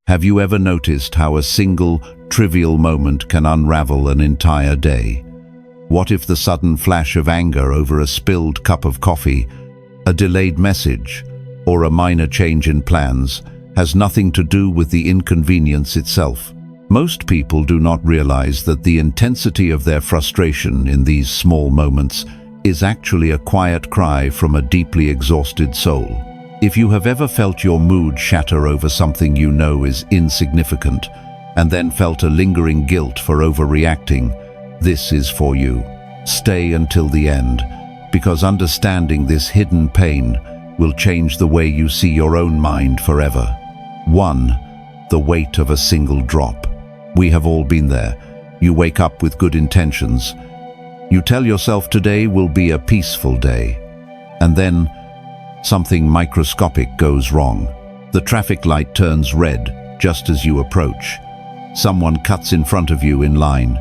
Have you ever noticed how a single, trivial moment can unravel an entire day? What if the sudden flash of anger over a spilled cup of coffee, a delayed message, or a minor change in plans has nothing to do with the inconvenience itself? Most people do not realize that the intensity of their frustration in these small moments is actually a quiet cry from a deeply exhausted soul. If you have ever felt your mood shatter over something you know is insignificant, and then felt a lingering guilt for overreacting, this is for you. Stay until the end, because understanding this hidden pain will change the way you see your own mind forever. 1. The weight of a single drop. We have all been there. You wake up with good intentions. You tell yourself today will be a peaceful day. And then something microscopic goes wrong. The traffic light turns red just as you approach. Someone cuts in front of you in line.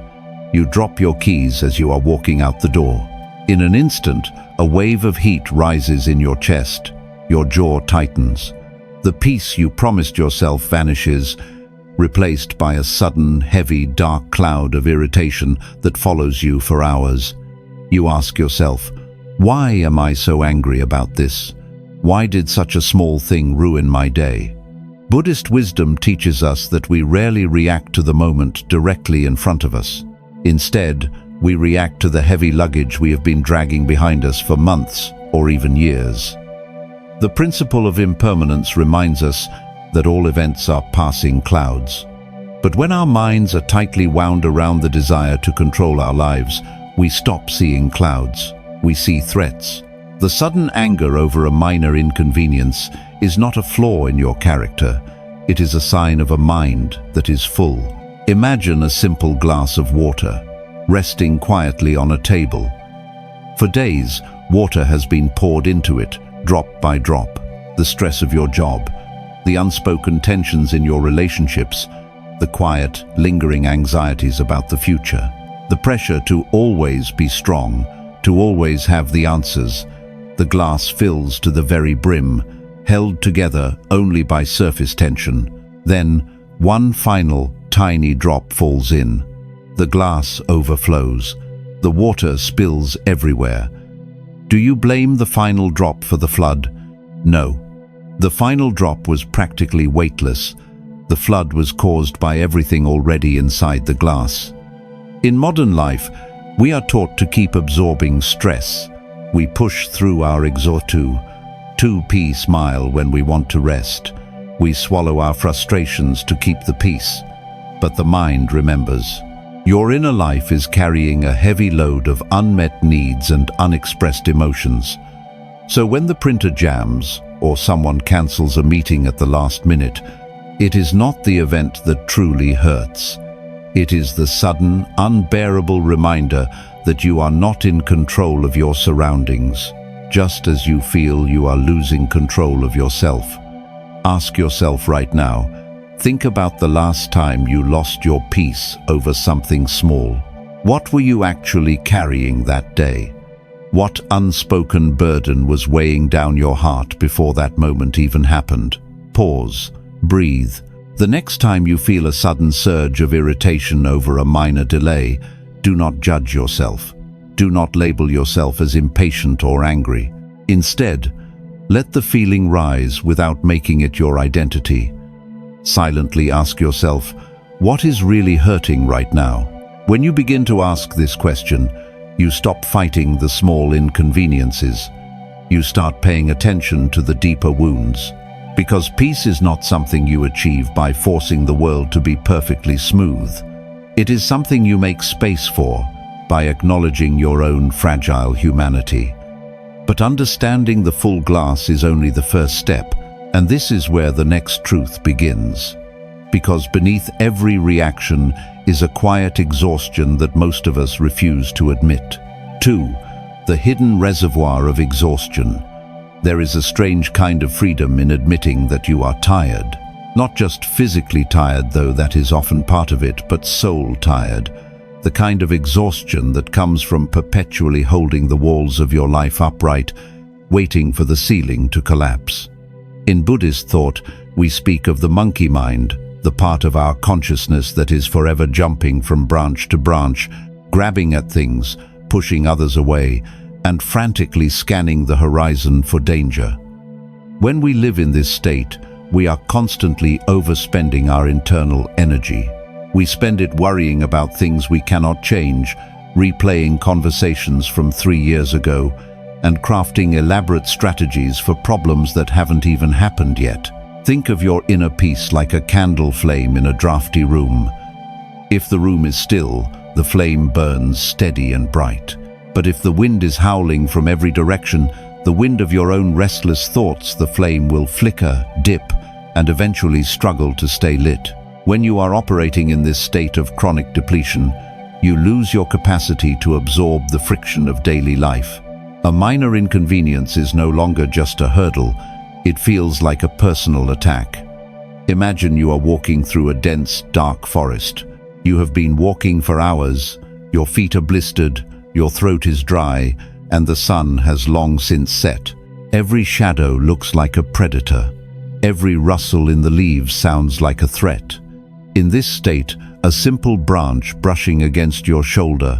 You drop your keys as you are walking out the door. In an instant, a wave of heat rises in your chest. Your jaw tightens. The peace you promised yourself vanishes, replaced by a sudden, heavy, dark cloud of irritation that follows you for hours. You ask yourself, why am I so angry about this? Why did such a small thing ruin my day? Buddhist wisdom teaches us that we rarely react to the moment directly in front of us. Instead, we react to the heavy luggage we have been dragging behind us for months or even years. The principle of impermanence reminds us that all events are passing clouds. But when our minds are tightly wound around the desire to control our lives, we stop seeing clouds. We see threats. The sudden anger over a minor inconvenience is not a flaw in your character. It is a sign of a mind that is full. Imagine a simple glass of water, resting quietly on a table. For days, water has been poured into it, drop by drop. The stress of your job, the unspoken tensions in your relationships, the quiet, lingering anxieties about the future, the pressure to always be strong, to always have the answers. The glass fills to the very brim, held together only by surface tension. Then, one final, tiny drop falls in. The glass overflows. The water spills everywhere. Do you blame the final drop for the flood? No. The final drop was practically weightless. The flood was caused by everything already inside the glass. In modern life, we are taught to keep absorbing stress. We push through our exhaustion, 2p smile when we want to rest. We swallow our frustrations to keep the peace. But the mind remembers. Your inner life is carrying a heavy load of unmet needs and unexpressed emotions. So when the printer jams, or someone cancels a meeting at the last minute, it is not the event that truly hurts. It is the sudden, unbearable reminder that you are not in control of your surroundings, just as you feel you are losing control of yourself. Ask yourself right now, think about the last time you lost your peace over something small. What were you actually carrying that day? What unspoken burden was weighing down your heart before that moment even happened? Pause. Breathe. The next time you feel a sudden surge of irritation over a minor delay, do not judge yourself. Do not label yourself as impatient or angry. Instead, let the feeling rise without making it your identity. Silently ask yourself, what is really hurting right now? When you begin to ask this question, you stop fighting the small inconveniences. You start paying attention to the deeper wounds. Because peace is not something you achieve by forcing the world to be perfectly smooth. It is something you make space for by acknowledging your own fragile humanity. But understanding the full glass is only the first step, and this is where the next truth begins. Because beneath every reaction is a quiet exhaustion that most of us refuse to admit. 2. The hidden reservoir of exhaustion. There is a strange kind of freedom in admitting that you are tired. Not just physically tired, though that is often part of it, but soul tired. The kind of exhaustion that comes from perpetually holding the walls of your life upright, waiting for the ceiling to collapse. In Buddhist thought, we speak of the monkey mind, the part of our consciousness that is forever jumping from branch to branch, grabbing at things, pushing others away, and frantically scanning the horizon for danger. When we live in this state, we are constantly overspending our internal energy. We spend it worrying about things we cannot change, replaying conversations from 3 years ago, and crafting elaborate strategies for problems that haven't even happened yet. Think of your inner peace like a candle flame in a drafty room. If the room is still, the flame burns steady and bright. But if the wind is howling from every direction, the wind of your own restless thoughts, the flame will flicker, dip, and eventually struggle to stay lit. When you are operating in this state of chronic depletion, you lose your capacity to absorb the friction of daily life. A minor inconvenience is no longer just a hurdle, it feels like a personal attack. Imagine you are walking through a dense, dark forest. You have been walking for hours, your feet are blistered, your throat is dry, and the sun has long since set. Every shadow looks like a predator. Every rustle in the leaves sounds like a threat. In this state, a simple branch brushing against your shoulder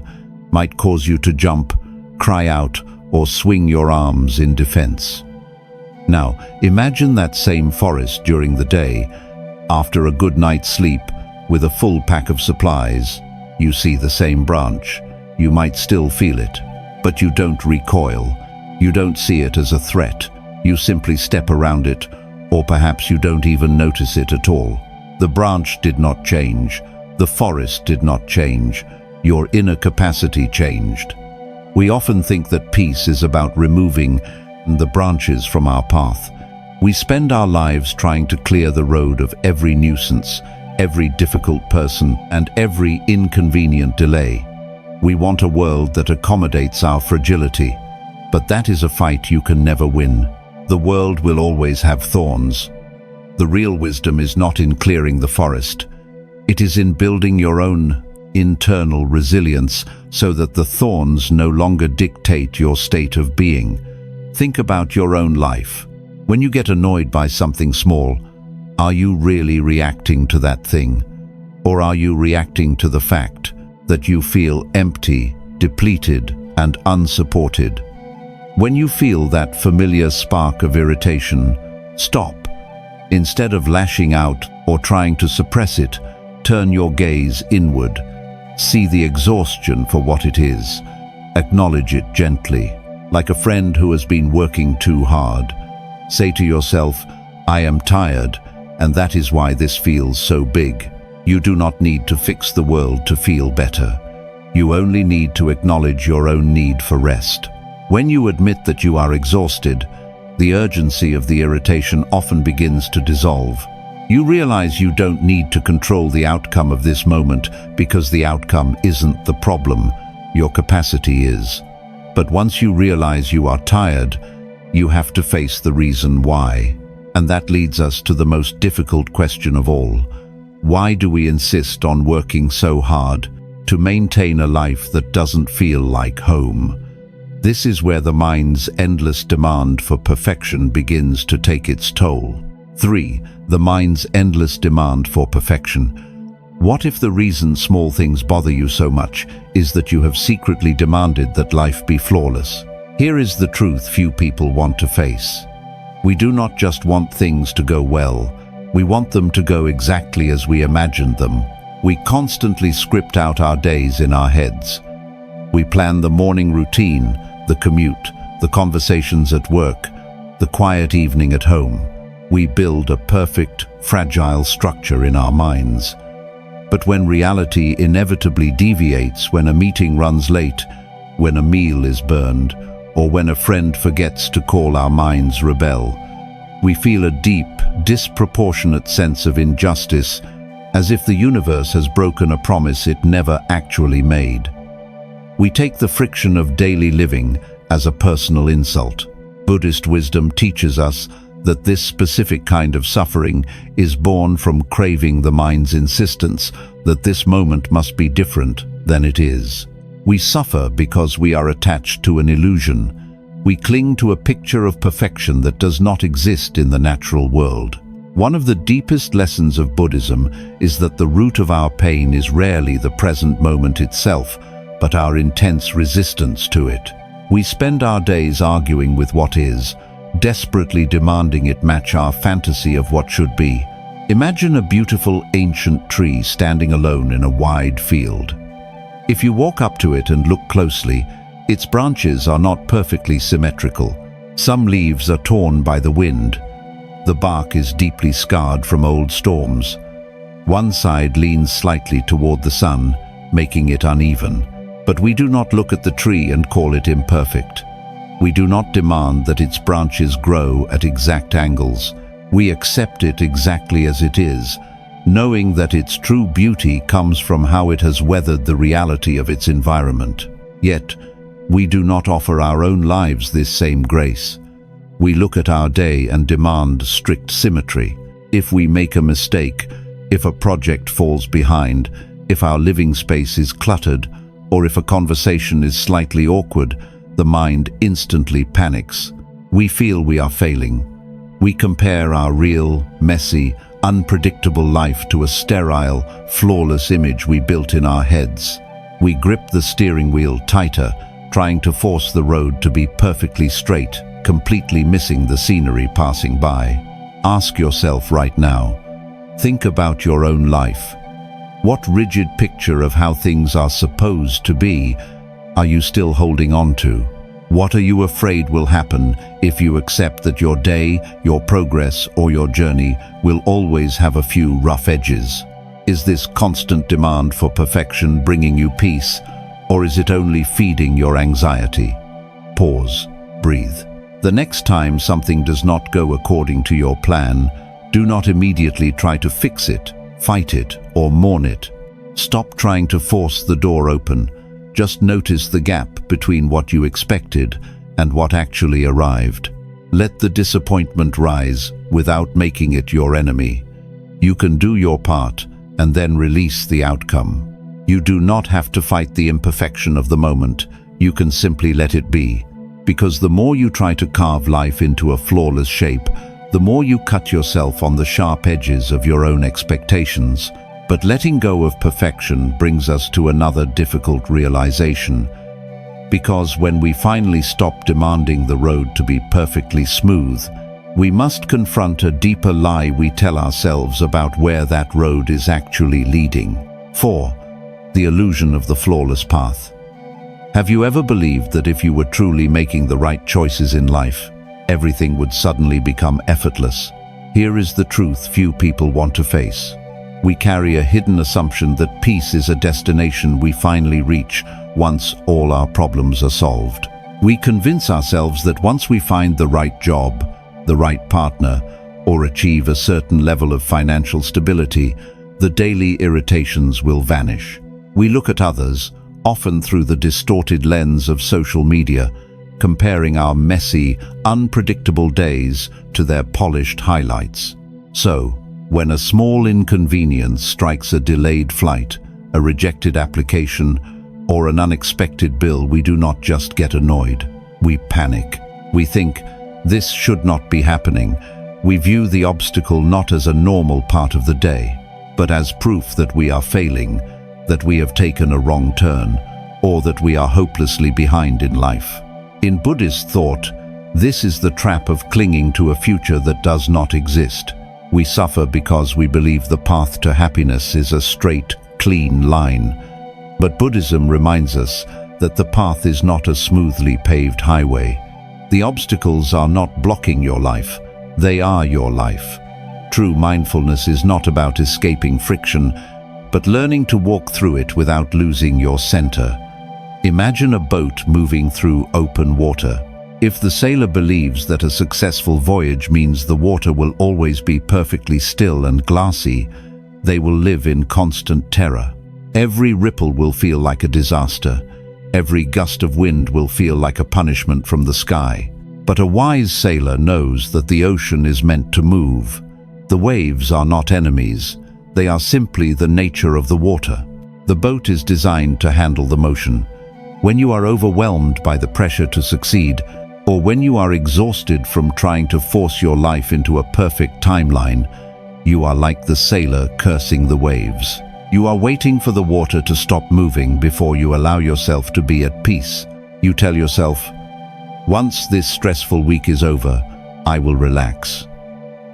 might cause you to jump, cry out, or swing your arms in defense. Now, imagine that same forest during the day. After a good night's sleep, with a full pack of supplies, you see the same branch. You might still feel it, but you don't recoil. You don't see it as a threat. You simply step around it, or perhaps you don't even notice it at all. The branch did not change. The forest did not change. Your inner capacity changed. We often think that peace is about removing the branches from our path. We spend our lives trying to clear the road of every nuisance, every difficult person, and every inconvenient delay. We want a world that accommodates our fragility, but that is a fight you can never win. The world will always have thorns. The real wisdom is not in clearing the forest. It is in building your own internal resilience so that the thorns no longer dictate your state of being. Think about your own life. When you get annoyed by something small, are you really reacting to that thing? Or are you reacting to the fact that you feel empty, depleted, and unsupported? When you feel that familiar spark of irritation, stop. Instead of lashing out or trying to suppress it, turn your gaze inward. See the exhaustion for what it is. Acknowledge it gently, like a friend who has been working too hard. Say to yourself, I am tired, and that is why this feels so big. You do not need to fix the world to feel better. You only need to acknowledge your own need for rest. When you admit that you are exhausted, the urgency of the irritation often begins to dissolve. You realize you don't need to control the outcome of this moment because the outcome isn't the problem, your capacity is. But once you realize you are tired, you have to face the reason why. And that leads us to the most difficult question of all. Why do we insist on working so hard to maintain a life that doesn't feel like home? This is where the mind's endless demand for perfection begins to take its toll. 3. The mind's endless demand for perfection. What if the reason small things bother you so much is that you have secretly demanded that life be flawless? Here is the truth few people want to face. We do not just want things to go well, we want them to go exactly as we imagined them. We constantly script out our days in our heads. We plan the morning routine, the commute, the conversations at work, the quiet evening at home. We build a perfect, fragile structure in our minds. But when reality inevitably deviates, when a meeting runs late, when a meal is burned, or when a friend forgets to call, our minds rebel. We feel a deep, disproportionate sense of injustice, as if the universe has broken a promise it never actually made. We take the friction of daily living as a personal insult. Buddhist wisdom teaches us that this specific kind of suffering is born from craving the mind's insistence that this moment must be different than it is. We suffer because we are attached to an illusion. We cling to a picture of perfection that does not exist in the natural world. One of the deepest lessons of Buddhism is that the root of our pain is rarely the present moment itself, but our intense resistance to it. We spend our days arguing with what is, desperately demanding it match our fantasy of what should be. Imagine a beautiful ancient tree standing alone in a wide field. If you walk up to it and look closely, its branches are not perfectly symmetrical. Some leaves are torn by the wind. The bark is deeply scarred from old storms. One side leans slightly toward the sun, making it uneven. But we do not look at the tree and call it imperfect. We do not demand that its branches grow at exact angles. We accept it exactly as it is, knowing that its true beauty comes from how it has weathered the reality of its environment. Yet, we do not offer our own lives this same grace. We look at our day and demand strict symmetry. If we make a mistake, if a project falls behind, if our living space is cluttered, or if a conversation is slightly awkward, the mind instantly panics. We feel we are failing. We compare our real, messy, unpredictable life to a sterile, flawless image we built in our heads. We grip the steering wheel tighter, trying to force the road to be perfectly straight, completely missing the scenery passing by. Ask yourself right now, think about your own life. What rigid picture of how things are supposed to be are you still holding on to? What are you afraid will happen if you accept that your day, your progress, or your journey will always have a few rough edges? Is this constant demand for perfection bringing you peace, or is it only feeding your anxiety? Pause, breathe. The next time something does not go according to your plan, do not immediately try to fix it, fight it, or mourn it. Stop trying to force the door open. Just notice the gap between what you expected and what actually arrived. Let the disappointment rise without making it your enemy. You can do your part and then release the outcome. You do not have to fight the imperfection of the moment. You can simply let it be. Because the more you try to carve life into a flawless shape, the more you cut yourself on the sharp edges of your own expectations. But letting go of perfection brings us to another difficult realization. Because when we finally stop demanding the road to be perfectly smooth, we must confront a deeper lie we tell ourselves about where that road is actually leading. 4. The illusion of the flawless path. Have you ever believed that if you were truly making the right choices in life, everything would suddenly become effortless? Here is the truth few people want to face. We carry a hidden assumption that peace is a destination we finally reach once all our problems are solved. We convince ourselves that once we find the right job, the right partner, or achieve a certain level of financial stability, the daily irritations will vanish. We look at others, often through the distorted lens of social media, comparing our messy, unpredictable days to their polished highlights. So, when a small inconvenience strikes a delayed flight, a rejected application, or an unexpected bill, we do not just get annoyed. We panic. We think, this should not be happening. We view the obstacle not as a normal part of the day, but as proof that we are failing, that we have taken a wrong turn, or that we are hopelessly behind in life. In Buddhist thought, this is the trap of clinging to a future that does not exist. We suffer because we believe the path to happiness is a straight, clean line. But Buddhism reminds us that the path is not a smoothly paved highway. The obstacles are not blocking your life, they are your life. True mindfulness is not about escaping friction, but learning to walk through it without losing your center. Imagine a boat moving through open water. If the sailor believes that a successful voyage means the water will always be perfectly still and glassy, they will live in constant terror. Every ripple will feel like a disaster. Every gust of wind will feel like a punishment from the sky. But a wise sailor knows that the ocean is meant to move. The waves are not enemies. They are simply the nature of the water. The boat is designed to handle the motion. When you are overwhelmed by the pressure to succeed, or when you are exhausted from trying to force your life into a perfect timeline, You are like the sailor cursing the waves. You are waiting for the water to stop moving before you allow yourself to be at peace. You tell yourself, once this stressful week is over, I will relax.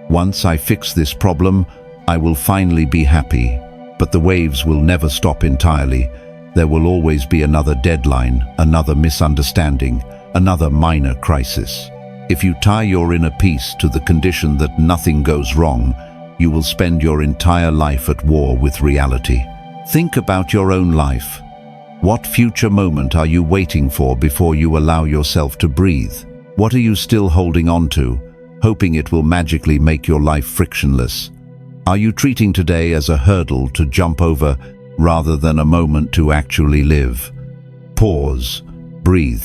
Once I fix this problem, I will finally be happy. But the waves will never stop entirely. There will always be another deadline, another misunderstanding, another minor crisis. If you tie your inner peace to the condition that nothing goes wrong, you will spend your entire life at war with reality. Think about your own life. What future moment are you waiting for before you allow yourself to breathe? What are you still holding on to, hoping it will magically make your life frictionless? Are you treating today as a hurdle to jump over rather than a moment to actually live? Pause. Breathe.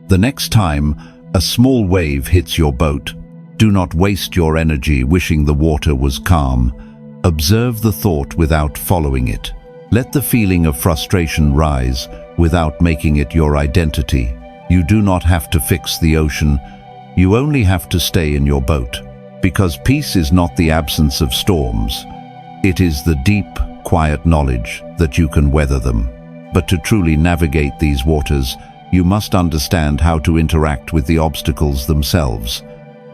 The next time a small wave hits your boat, do not waste your energy wishing the water was calm. Observe the thought without following it. Let the feeling of frustration rise without making it your identity. You do not have to fix the ocean. You only have to stay in your boat. Because peace is not the absence of storms. It is the deep, quiet knowledge that you can weather them. But to truly navigate these waters, you must understand how to interact with the obstacles themselves.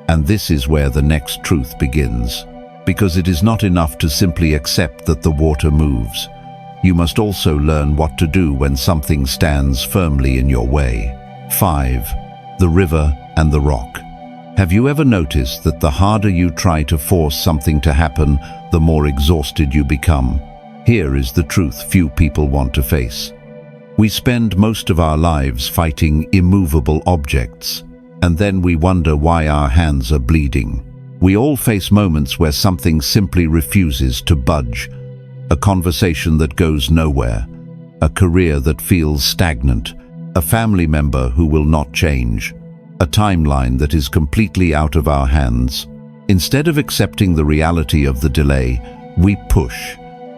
And this is where the next truth begins. Because it is not enough to simply accept that the water moves. You must also learn what to do when something stands firmly in your way. 5. The river and the rock. Have you ever noticed that the harder you try to force something to happen, the more exhausted you become? Here is the truth few people want to face. We spend most of our lives fighting immovable objects. And then we wonder why our hands are bleeding. We all face moments where something simply refuses to budge. A conversation that goes nowhere. A career that feels stagnant. A family member who will not change. A timeline that is completely out of our hands. Instead of accepting the reality of the delay, we push.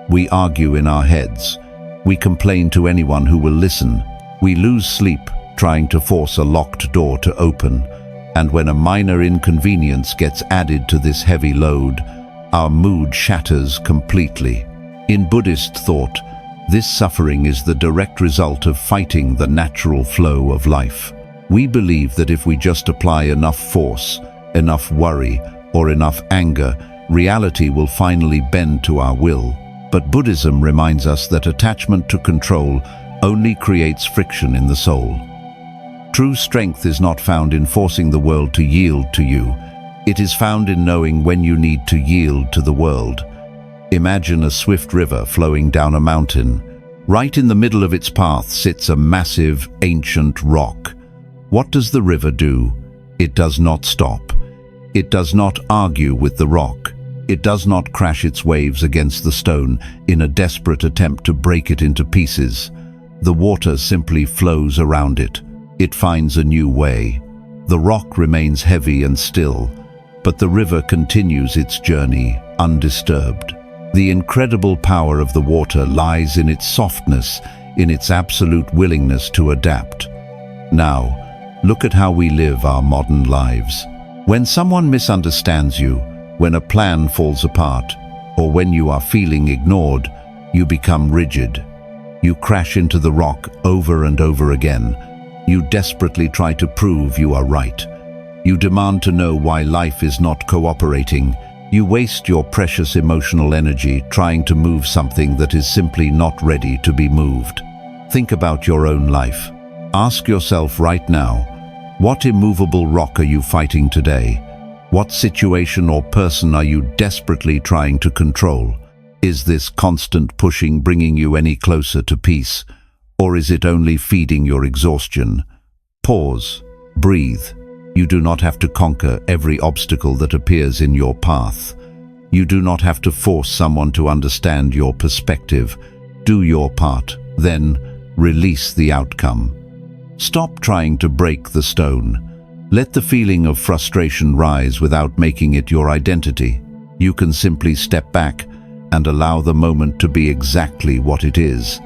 We argue in our heads. We complain to anyone who will listen. We lose sleep trying to force a locked door to open, and when a minor inconvenience gets added to this heavy load, our mood shatters completely. In Buddhist thought, this suffering is the direct result of fighting the natural flow of life. We believe that if we just apply enough force, enough worry, or enough anger, reality will finally bend to our will. But Buddhism reminds us that attachment to control only creates friction in the soul. True strength is not found in forcing the world to yield to you. It is found in knowing when you need to yield to the world. Imagine a swift river flowing down a mountain. Right in the middle of its path sits a massive, ancient rock. What does the river do? It does not stop. It does not argue with the rock. It does not crash its waves against the stone in a desperate attempt to break it into pieces. The water simply flows around it. It finds a new way. The rock remains heavy and still, but the river continues its journey undisturbed. The incredible power of the water lies in its softness, in its absolute willingness to adapt. Now, look at how we live our modern lives. When someone misunderstands you, when a plan falls apart, or when you are feeling ignored, you become rigid. You crash into the rock over and over again. You desperately try to prove you are right. You demand to know why life is not cooperating. You waste your precious emotional energy trying to move something that is simply not ready to be moved. Think about your own life. Ask yourself right now, what immovable rock are you fighting today? What situation or person are you desperately trying to control? Is this constant pushing bringing you any closer to peace? Or is it only feeding your exhaustion? Pause. Breathe. You do not have to conquer every obstacle that appears in your path. You do not have to force someone to understand your perspective. Do your part, then release the outcome. Stop trying to break the stone. Let the feeling of frustration rise without making it your identity. You can simply step back and allow the moment to be exactly what it is.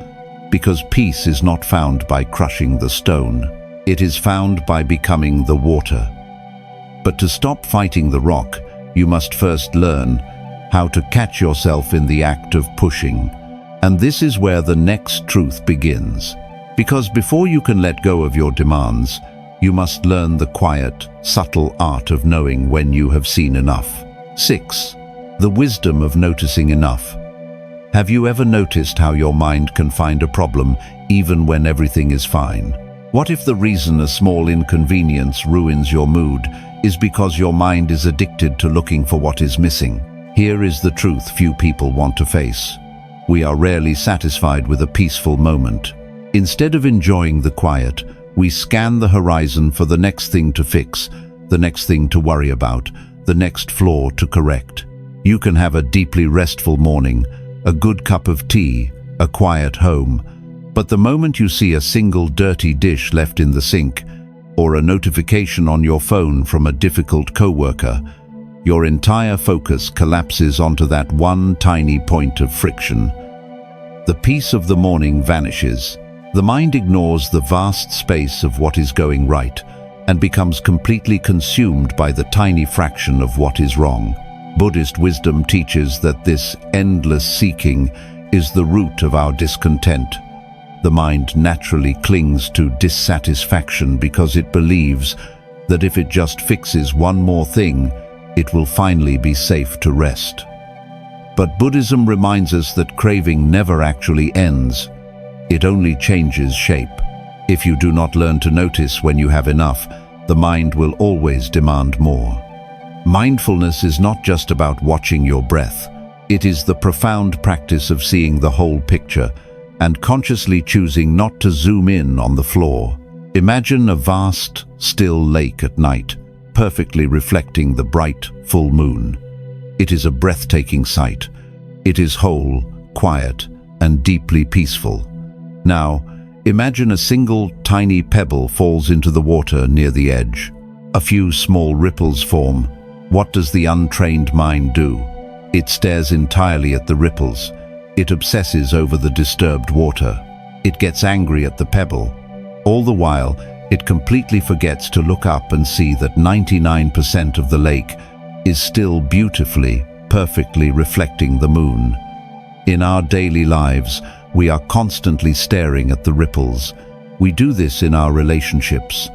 Because peace is not found by crushing the stone. It is found by becoming the water. But to stop fighting the rock, you must first learn how to catch yourself in the act of pushing. And this is where the next truth begins. Because before you can let go of your demands, you must learn the quiet, subtle art of knowing when you have seen enough. 6. The wisdom of noticing enough. Have you ever noticed how your mind can find a problem even when everything is fine? What if the reason a small inconvenience ruins your mood is because your mind is addicted to looking for what is missing? Here is the truth few people want to face. We are rarely satisfied with a peaceful moment. Instead of enjoying the quiet, we scan the horizon for the next thing to fix, the next thing to worry about, the next flaw to correct. You can have a deeply restful morning, a good cup of tea, a quiet home, but the moment you see a single dirty dish left in the sink, or a notification on your phone from a difficult coworker, your entire focus collapses onto that one tiny point of friction. The peace of the morning vanishes. The mind ignores the vast space of what is going right and becomes completely consumed by the tiny fraction of what is wrong. Buddhist wisdom teaches that this endless seeking is the root of our discontent. The mind naturally clings to dissatisfaction because it believes that if it just fixes one more thing, it will finally be safe to rest. But Buddhism reminds us that craving never actually ends. It only changes shape. If you do not learn to notice when you have enough, the mind will always demand more. Mindfulness is not just about watching your breath. It is the profound practice of seeing the whole picture and consciously choosing not to zoom in on the flaw. Imagine a vast, still lake at night, perfectly reflecting the bright, full moon. It is a breathtaking sight. It is whole, quiet, and deeply peaceful. Now, imagine a single tiny pebble falls into the water near the edge. A few small ripples form. What does the untrained mind do? It stares entirely at the ripples. It obsesses over the disturbed water. It gets angry at the pebble. All the while, it completely forgets to look up and see that 99% of the lake is still beautifully, perfectly reflecting the moon. In our daily lives, we are constantly staring at the ripples. We do this in our relationships.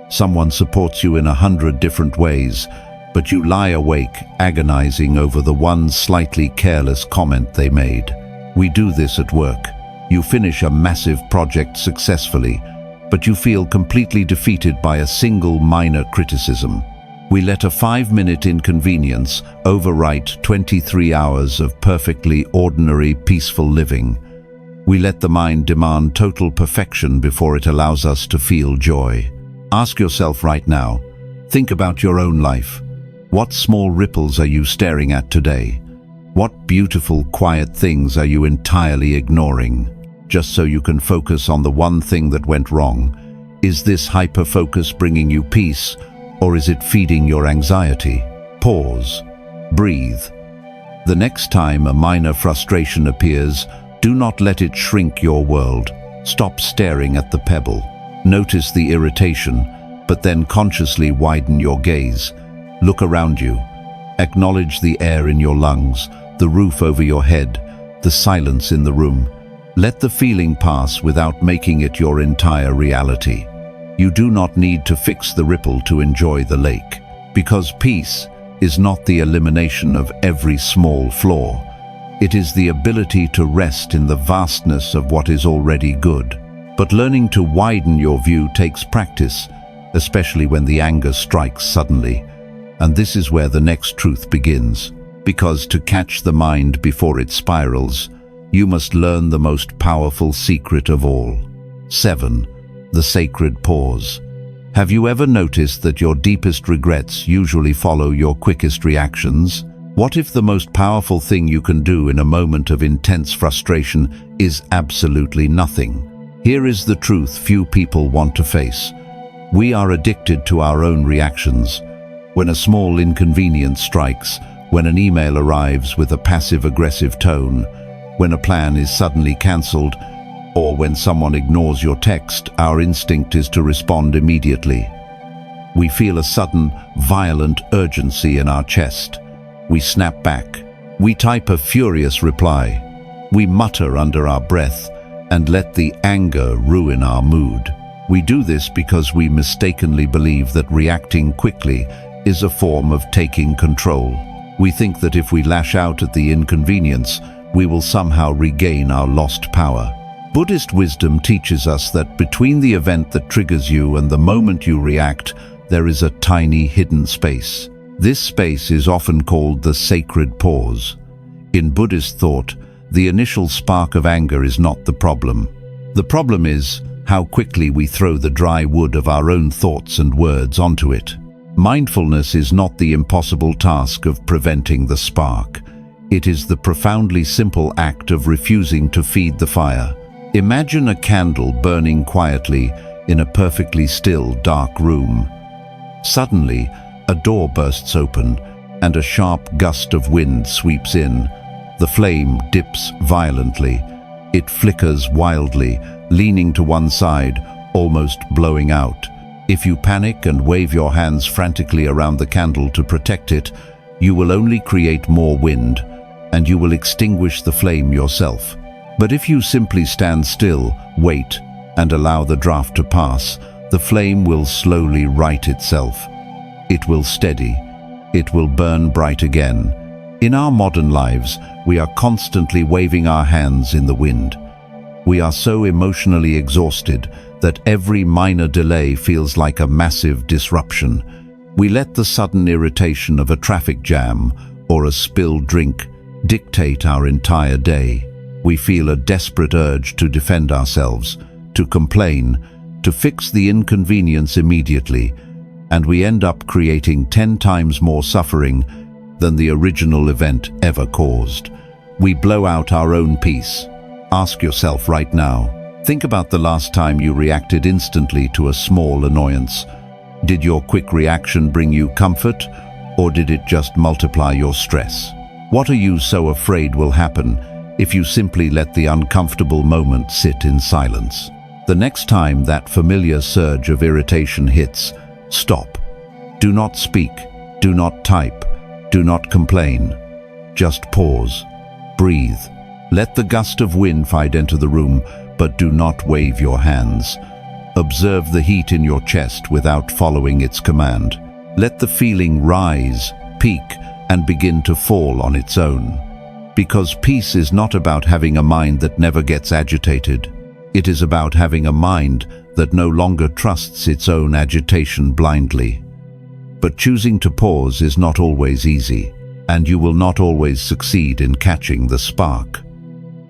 Someone supports you in 100 different ways, but you lie awake, agonizing over the one slightly careless comment they made. We do this at work. You finish a massive project successfully, but you feel completely defeated by a single minor criticism. We let a 5-minute inconvenience overwrite 23 hours of perfectly ordinary, peaceful living. We let the mind demand total perfection before it allows us to feel joy. Ask yourself right now, think about your own life. What small ripples are you staring at today? What beautiful, quiet things are you entirely ignoring, just so you can focus on the one thing that went wrong? Is this hyper-focus bringing you peace, or is it feeding your anxiety? Pause. Breathe. The next time a minor frustration appears, do not let it shrink your world. Stop staring at the pebble. Notice the irritation, but then consciously widen your gaze. Look around you. Acknowledge the air in your lungs, the roof over your head, the silence in the room. Let the feeling pass without making it your entire reality. You do not need to fix the ripple to enjoy the lake, because peace is not the elimination of every small flaw. It is the ability to rest in the vastness of what is already good. But learning to widen your view takes practice, especially when the anger strikes suddenly. And this is where the next truth begins. Because to catch the mind before it spirals, you must learn the most powerful secret of all. 7. The sacred pause. Have you ever noticed that your deepest regrets usually follow your quickest reactions? What if the most powerful thing you can do in a moment of intense frustration is absolutely nothing? Here is the truth few people want to face. We are addicted to our own reactions. When a small inconvenience strikes, when an email arrives with a passive-aggressive tone, when a plan is suddenly cancelled, or when someone ignores your text, our instinct is to respond immediately. We feel a sudden, violent urgency in our chest. We snap back. We type a furious reply. We mutter under our breath and let the anger ruin our mood. We do this because we mistakenly believe that reacting quickly is a form of taking control. We think that if we lash out at the inconvenience, we will somehow regain our lost power. Buddhist wisdom teaches us that between the event that triggers you and the moment you react, there is a tiny hidden space. This space is often called the sacred pause. In Buddhist thought, the initial spark of anger is not the problem. The problem is how quickly we throw the dry wood of our own thoughts and words onto it. Mindfulness is not the impossible task of preventing the spark. It is the profoundly simple act of refusing to feed the fire. Imagine a candle burning quietly in a perfectly still, dark room. Suddenly, a door bursts open and a sharp gust of wind sweeps in. The flame dips violently. It flickers wildly, leaning to one side, almost blowing out. If you panic and wave your hands frantically around the candle to protect it, you will only create more wind, and you will extinguish the flame yourself. But if you simply stand still, wait, and allow the draft to pass, the flame will slowly right itself. It will steady. It will burn bright again. In our modern lives, we are constantly waving our hands in the wind. We are so emotionally exhausted that every minor delay feels like a massive disruption. We let the sudden irritation of a traffic jam or a spilled drink dictate our entire day. We feel a desperate urge to defend ourselves, to complain, to fix the inconvenience immediately, and we end up creating 10 times more suffering than the original event ever caused. We blow out our own peace. Ask yourself right now, think about the last time you reacted instantly to a small annoyance. Did your quick reaction bring you comfort, or did it just multiply your stress? What are you so afraid will happen if you simply let the uncomfortable moment sit in silence? The next time that familiar surge of irritation hits, stop. Do not speak, do not type, do not complain. Just pause, breathe. Let the gust of wind fight enter the room, but do not wave your hands. Observe the heat in your chest without following its command. Let the feeling rise, peak, and begin to fall on its own. Because peace is not about having a mind that never gets agitated. It is about having a mind that no longer trusts its own agitation blindly. But choosing to pause is not always easy, and you will not always succeed in catching the spark.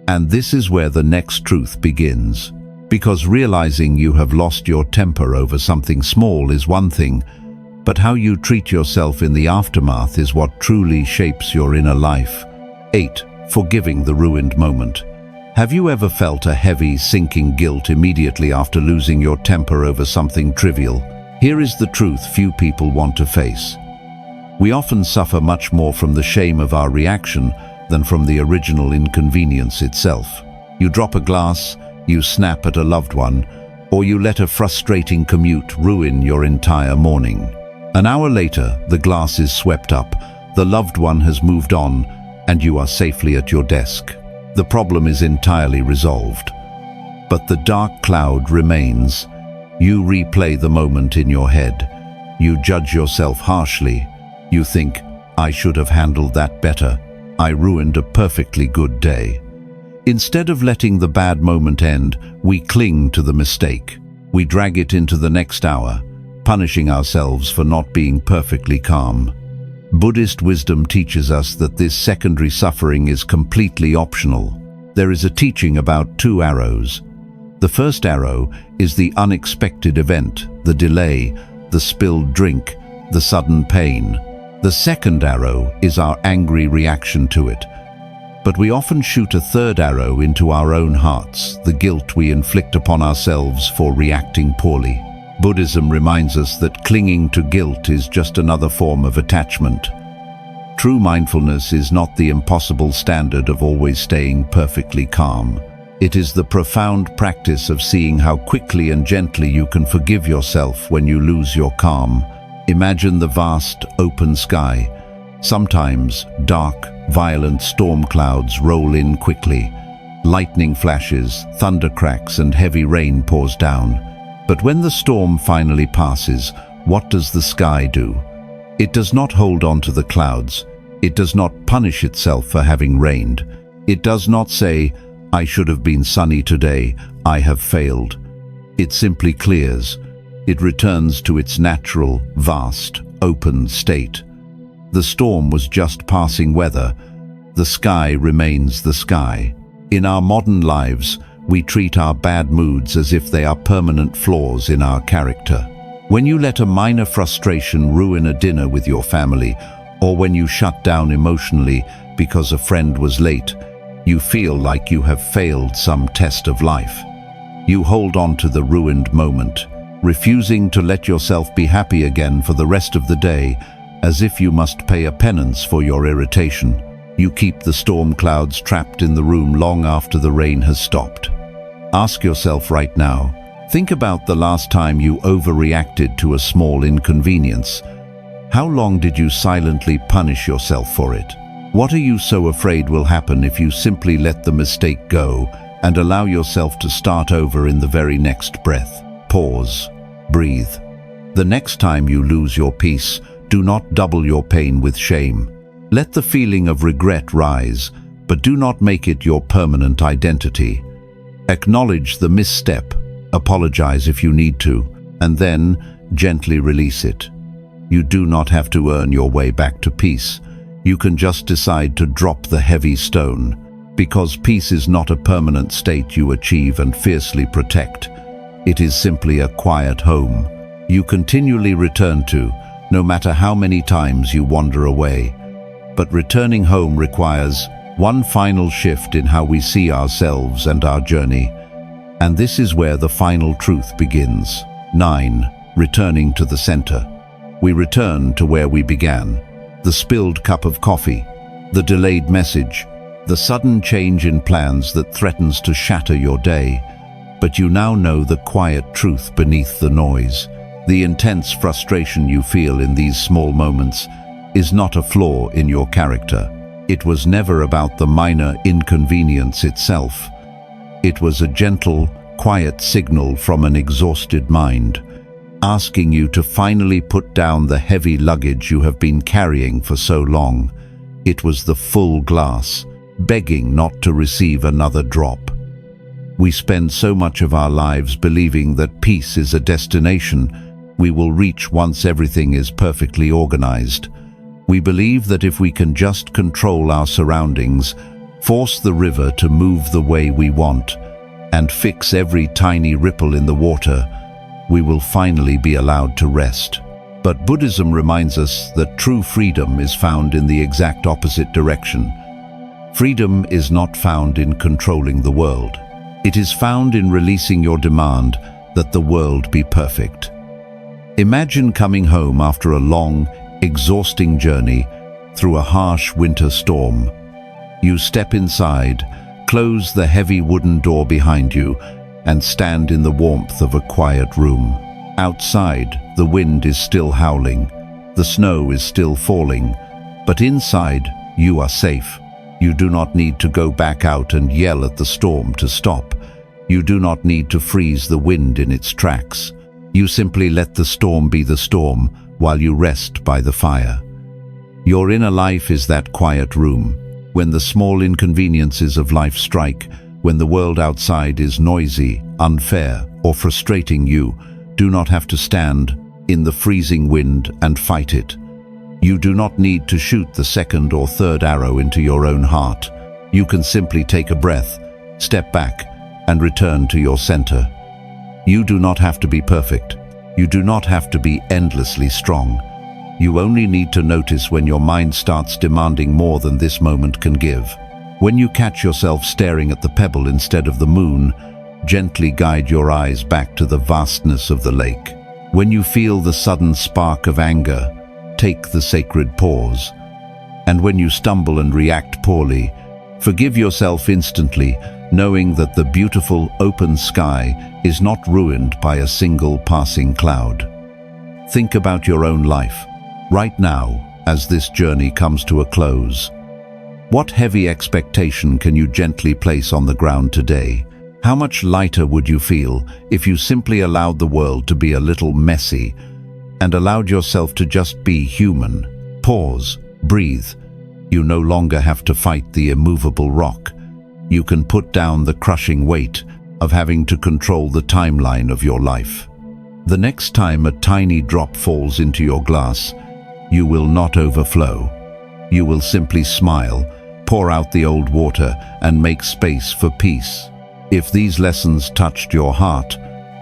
And this is where the next truth begins. Because realizing you have lost your temper over something small is one thing, but how you treat yourself in the aftermath is what truly shapes your inner life. 8. Forgiving the ruined moment. Have you ever felt a heavy, sinking guilt immediately after losing your temper over something trivial? Here is the truth few people want to face. We often suffer much more from the shame of our reaction than from the original inconvenience itself. You drop a glass, you snap at a loved one, or you let a frustrating commute ruin your entire morning. An hour later, the glass is swept up, the loved one has moved on, and you are safely at your desk. The problem is entirely resolved. But the dark cloud remains. You replay the moment in your head. You judge yourself harshly. You think, I should have handled that better. I ruined a perfectly good day. Instead of letting the bad moment end, we cling to the mistake. We drag it into the next hour, punishing ourselves for not being perfectly calm. Buddhist wisdom teaches us that this secondary suffering is completely optional. There is a teaching about 2 arrows. The first arrow is the unexpected event, the delay, the spilled drink, the sudden pain. The second arrow is our angry reaction to it. But we often shoot a third arrow into our own hearts, the guilt we inflict upon ourselves for reacting poorly. Buddhism reminds us that clinging to guilt is just another form of attachment. True mindfulness is not the impossible standard of always staying perfectly calm. It is the profound practice of seeing how quickly and gently you can forgive yourself when you lose your calm. Imagine the vast, open sky, sometimes dark, Violent storm clouds roll in quickly. Lightning flashes, thunder cracks, and heavy rain pours down. But when the storm finally passes, what does the sky do? It does not hold on to the clouds. It does not punish itself for having rained. It does not say, "I should have been sunny today, I have failed." It simply clears. It returns to its natural, vast, open state. The storm was just passing weather. The sky remains the sky. In our modern lives, we treat our bad moods as if they are permanent flaws in our character. When you let a minor frustration ruin a dinner with your family, or when you shut down emotionally because a friend was late, you feel like you have failed some test of life. You hold on to the ruined moment, refusing to let yourself be happy again for the rest of the day, as if you must pay a penance for your irritation. You keep the storm clouds trapped in the room long after the rain has stopped. Ask yourself right now, think about the last time you overreacted to a small inconvenience. How long did you silently punish yourself for it? What are you so afraid will happen if you simply let the mistake go and allow yourself to start over in the very next breath? Pause. Breathe. The next time you lose your peace, do not double your pain with shame. Let the feeling of regret rise, but do not make it your permanent identity. Acknowledge the misstep, apologize if you need to, and then gently release it. You do not have to earn your way back to peace. You can just decide to drop the heavy stone, because peace is not a permanent state you achieve and fiercely protect. It is simply a quiet home you continually return to, no matter how many times you wander away. But returning home requires one final shift in how we see ourselves and our journey. And this is where the final truth begins. 9. Returning to the center. We return to where we began. The spilled cup of coffee, the delayed message, the sudden change in plans that threatens to shatter your day. But you now know the quiet truth beneath the noise. The intense frustration you feel in these small moments is not a flaw in your character. It was never about the minor inconvenience itself. It was a gentle, quiet signal from an exhausted mind, asking you to finally put down the heavy luggage you have been carrying for so long. It was the full glass, begging not to receive another drop. We spend so much of our lives believing that peace is a destination we will reach once everything is perfectly organized. We believe that if we can just control our surroundings, force the river to move the way we want, and fix every tiny ripple in the water, we will finally be allowed to rest. But Buddhism reminds us that true freedom is found in the exact opposite direction. Freedom is not found in controlling the world. It is found in releasing your demand that the world be perfect. Imagine coming home after a long, exhausting journey through a harsh winter storm. You step inside, close the heavy wooden door behind you, and stand in the warmth of a quiet room. Outside, the wind is still howling, the snow is still falling, but inside, you are safe. You do not need to go back out and yell at the storm to stop. You do not need to freeze the wind in its tracks. You simply let the storm be the storm while you rest by the fire. Your inner life is that quiet room. When the small inconveniences of life strike, when the world outside is noisy, unfair, or frustrating, you do not have to stand in the freezing wind and fight it. You do not need to shoot the second or third arrow into your own heart. You can simply take a breath, step back, and return to your center. You do not have to be perfect. You do not have to be endlessly strong. You only need to notice when your mind starts demanding more than this moment can give. When you catch yourself staring at the pebble instead of the moon, gently guide your eyes back to the vastness of the lake. When you feel the sudden spark of anger, take the sacred pause. And when you stumble and react poorly, forgive yourself instantly, knowing that the beautiful open sky is not ruined by a single passing cloud. Think about your own life, right now, as this journey comes to a close. What heavy expectation can you gently place on the ground today? How much lighter would you feel if you simply allowed the world to be a little messy and allowed yourself to just be human? Pause, breathe. You no longer have to fight the immovable rock. You can put down the crushing weight of having to control the timeline of your life. The next time a tiny drop falls into your glass, you will not overflow. You will simply smile, pour out the old water, and make space for peace. If these lessons touched your heart,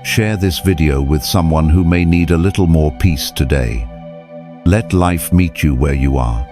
share this video with someone who may need a little more peace today. Let life meet you where you are.